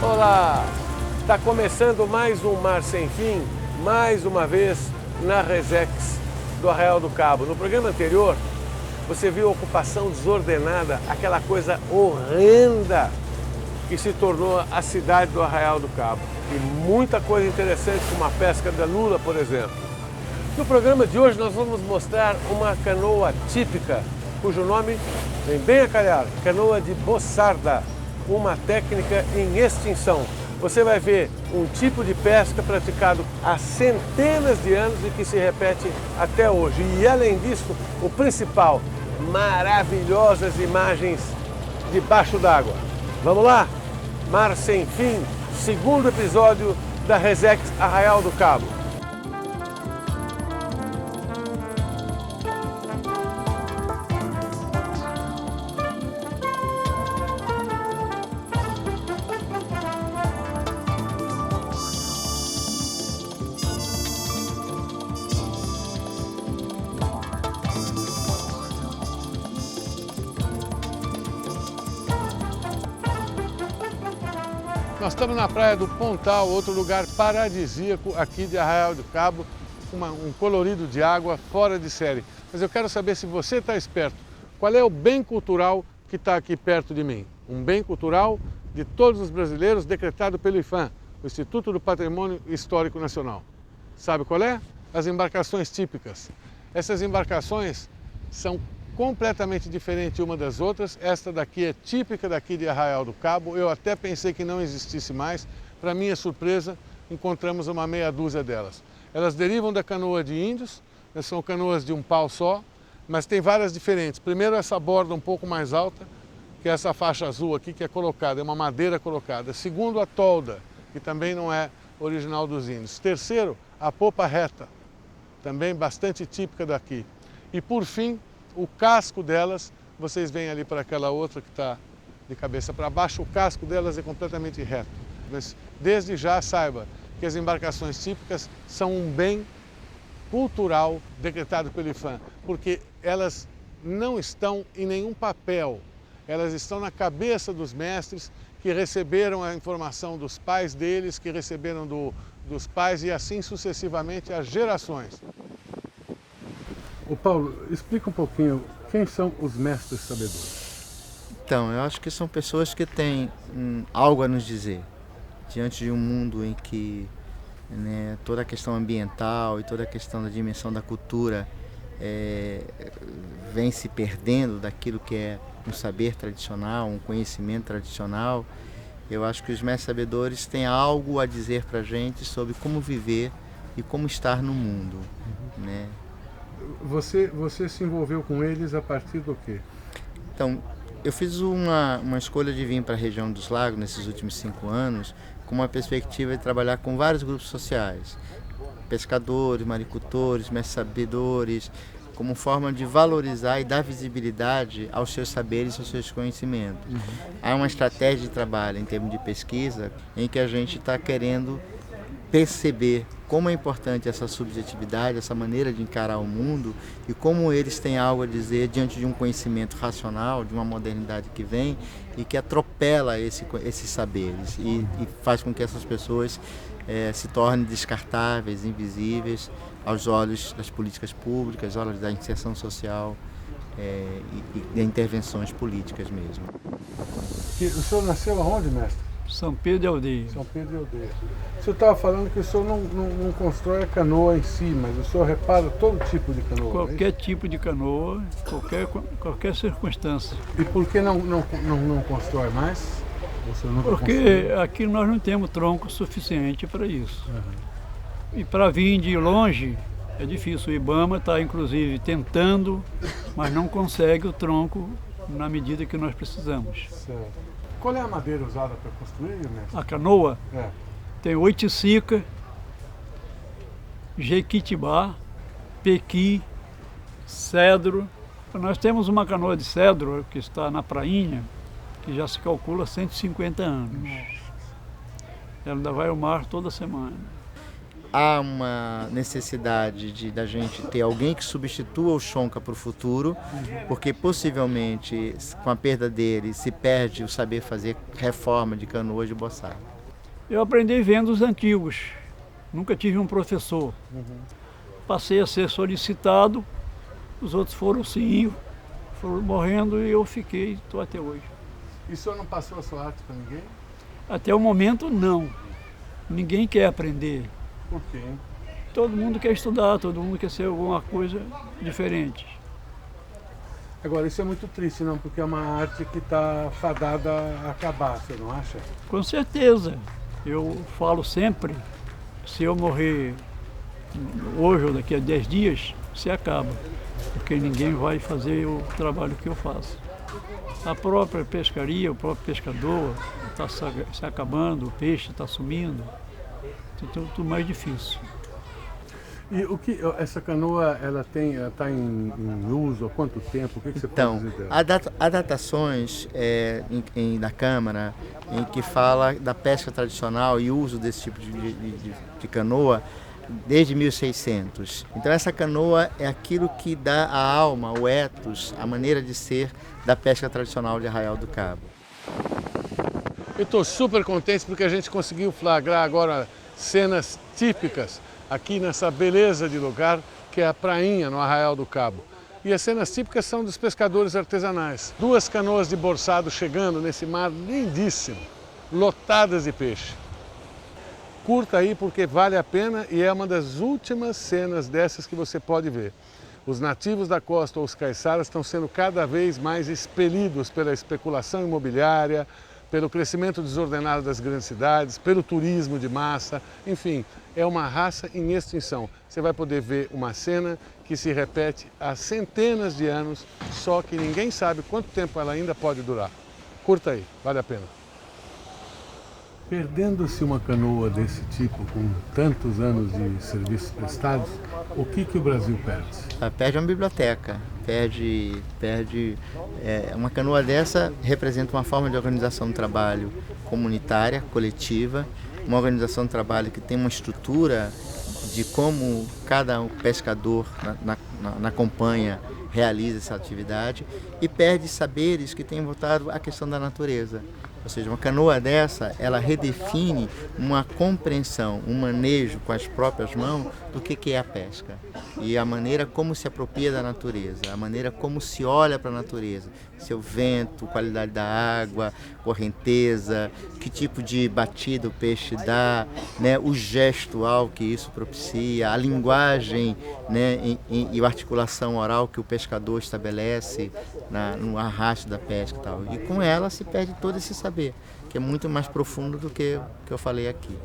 Olá! Está começando mais um Mar Sem Fim, mais uma vez na Resex do Arraial do Cabo. No programa anterior, você viu a ocupação desordenada, aquela coisa horrenda que se tornou a cidade do Arraial do Cabo. E muita coisa interessante, como a pesca da lula, por exemplo. No programa de hoje nós vamos mostrar uma canoa típica, cujo nome vem bem a calhar, canoa de boçarda, uma técnica em extinção. Você vai ver um tipo de pesca praticado há centenas de anos e que se repete até hoje. E além disso, o principal, maravilhosas imagens debaixo d'água. Vamos lá? Mar Sem Fim, segundo episódio da Resex Arraial do Cabo. Nós estamos na praia do Pontal, outro lugar paradisíaco aqui de Arraial do Cabo, um colorido de água fora de série. Mas eu quero saber se você está esperto. Qual é o bem cultural que está aqui perto de mim? Um bem cultural de todos os brasileiros decretado pelo IPHAN, o Instituto do Patrimônio Histórico Nacional. Sabe qual é? As embarcações típicas. Essas embarcações são completamente diferente uma das outras. Esta daqui é típica daqui de Arraial do Cabo. Eu até pensei que não existisse mais. Para minha surpresa, encontramos uma meia dúzia delas. Elas derivam da canoa de índios, são canoas de um pau só, mas tem várias diferentes. Primeiro, essa borda um pouco mais alta, que é essa faixa azul aqui que é colocada, é uma madeira colocada. Segundo, a tolda, que também não é original dos índios. Terceiro, a popa reta, também bastante típica daqui. E por fim, o casco delas, vocês veem ali para aquela outra que está de cabeça para baixo, o casco delas é completamente reto. Mas desde já saiba que as embarcações típicas são um bem cultural decretado pelo IPHAN, porque elas não estão em nenhum papel, elas estão na cabeça dos mestres que receberam a informação dos pais deles, que receberam dos pais e assim sucessivamente as gerações. Ô Paulo, explica um pouquinho quem são os mestres sabedores. Então, eu acho que são pessoas que têm algo a nos dizer diante de um mundo em que, né, toda a questão ambiental e toda a questão da dimensão da cultura vem se perdendo daquilo que é um saber tradicional, um conhecimento tradicional. Eu acho que os mestres sabedores têm algo a dizer para a gente sobre como viver e como estar no mundo, né? Você se envolveu com eles a partir do quê? Então, eu fiz uma escolha de vir para a região dos lagos nesses últimos 5 anos com uma perspectiva de trabalhar com vários grupos sociais, pescadores, maricultores, mestres sabedores, como forma de valorizar e dar visibilidade aos seus saberes e aos seus conhecimentos. Há uma estratégia de trabalho em termos de pesquisa em que a gente está querendo perceber como é importante essa subjetividade, essa maneira de encarar o mundo e como eles têm algo a dizer diante de um conhecimento racional, de uma modernidade que vem e que atropela esses saberes e faz com que essas pessoas se tornem descartáveis, invisíveis aos olhos das políticas públicas, aos olhos da inserção social e de intervenções políticas mesmo. E o senhor nasceu aonde, mestre? São Pedro de Aldeia. São Pedro de Aldeia. O senhor estava falando que o senhor não constrói a canoa em si, mas o senhor repara todo tipo de canoa. Qualquer tipo de canoa, qualquer circunstância. E por que não constrói mais? Porque aqui nós não temos tronco suficiente para isso. E para vir de longe é difícil. O IBAMA está inclusive tentando, mas não consegue o tronco na medida que nós precisamos. Certo. Qual é a madeira usada para construir, mestre? A canoa tem oiticica, jequitibá, pequi, cedro. Nós temos uma canoa de cedro que está na prainha, que já se calcula 150 anos. Ela ainda vai ao mar toda semana. há uma necessidade da gente ter alguém que substitua o Chonca para o futuro, porque possivelmente com a perda dele se perde o saber fazer reforma de canoas de boçal. Eu aprendi vendo os antigos, nunca tive um professor. Passei a ser solicitado, os outros foram morrendo e eu fiquei, estou até hoje. E o senhor não passou a sua arte para ninguém? Até o momento não, ninguém quer aprender. Por quê? Todo mundo quer estudar, todo mundo quer ser alguma coisa diferente. Agora, isso é muito triste, não? Porque é uma arte que está fadada a acabar, você não acha? Com certeza. Eu falo sempre, se eu morrer hoje ou daqui a 10 dias, se acaba. Porque ninguém vai fazer o trabalho que eu faço. A própria pescaria, o próprio pescador está se acabando, o peixe está sumindo. Então, tudo mais difícil. E o que essa canoa ela está em uso há quanto tempo? O que você pode dizer dela? Há datações da Câmara em que fala da pesca tradicional e uso desse tipo de canoa desde 1600. Então essa canoa é aquilo que dá a alma, o ethos, a maneira de ser da pesca tradicional de Arraial do Cabo. Eu estou super contente porque a gente conseguiu flagrar agora cenas típicas aqui nessa beleza de lugar que é a prainha no Arraial do Cabo. E as cenas típicas são dos pescadores artesanais. 2 canoas de borçado chegando nesse mar lindíssimo, lotadas de peixe. Curta aí porque vale a pena e é uma das últimas cenas dessas que você pode ver. Os nativos da costa ou os caiçaras estão sendo cada vez mais expelidos pela especulação imobiliária, pelo crescimento desordenado das grandes cidades, pelo turismo de massa, enfim, é uma raça em extinção. Você vai poder ver uma cena que se repete há centenas de anos, só que ninguém sabe quanto tempo ela ainda pode durar. Curta aí, vale a pena. Perdendo-se uma canoa desse tipo, com tantos anos de serviços prestados, o que o Brasil perde? Perde uma biblioteca, uma canoa dessa representa uma forma de organização do trabalho comunitária, coletiva, uma organização do trabalho que tem uma estrutura de como cada pescador na companhia realiza essa atividade e perde saberes que têm voltado à questão da natureza. Ou seja, uma canoa dessa, ela redefine uma compreensão, um manejo com as próprias mãos do que é a pesca. E a maneira como se apropria da natureza, a maneira como se olha para a natureza. Seu vento, qualidade da água, correnteza, que tipo de batida o peixe dá, né, o gestual que isso propicia, a linguagem, né, e a articulação oral que o pescador estabelece no arrasto da pesca e tal. E com ela se perde todo esse saber, que é muito mais profundo do que eu falei aqui.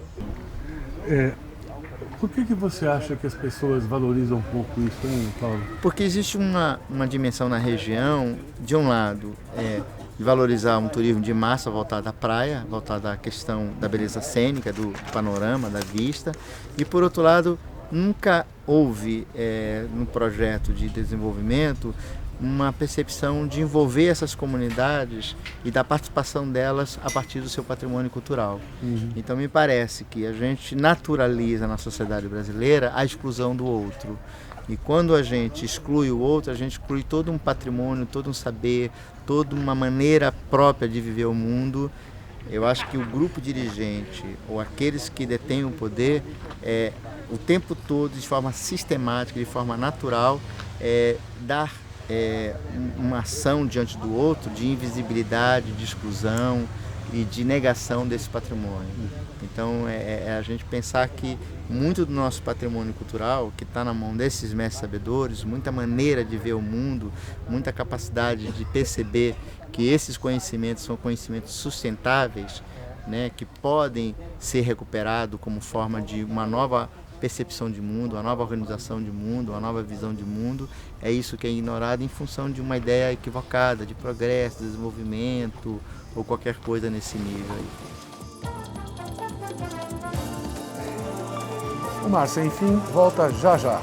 Por que você acha que as pessoas valorizam um pouco isso, hein, Paulo? Porque existe uma dimensão na região, de um lado, de valorizar um turismo de massa voltado à praia, voltado à questão da beleza cênica, do panorama, da vista, e por outro lado, nunca houve no projeto de desenvolvimento uma percepção de envolver essas comunidades e da participação delas a partir do seu patrimônio cultural. Então me parece que a gente naturaliza na sociedade brasileira a exclusão do outro. E quando a gente exclui o outro, a gente exclui todo um patrimônio, todo um saber, toda uma maneira própria de viver o mundo. Eu acho que o grupo dirigente ou aqueles que detêm o poder, o tempo todo, de forma sistemática, de forma natural, dar uma ação diante do outro de invisibilidade, de exclusão e de negação desse patrimônio. Então a gente pensar que muito do nosso patrimônio cultural, que está na mão desses mestres sabedores, muita maneira de ver o mundo, muita capacidade de perceber que esses conhecimentos são conhecimentos sustentáveis, né, que podem ser recuperados como forma de uma nova percepção de mundo, uma nova organização de mundo, uma nova visão de mundo, é isso que é ignorado em função de uma ideia equivocada de progresso, desenvolvimento ou qualquer coisa nesse nível aí. O Mar Sem Fim volta já já.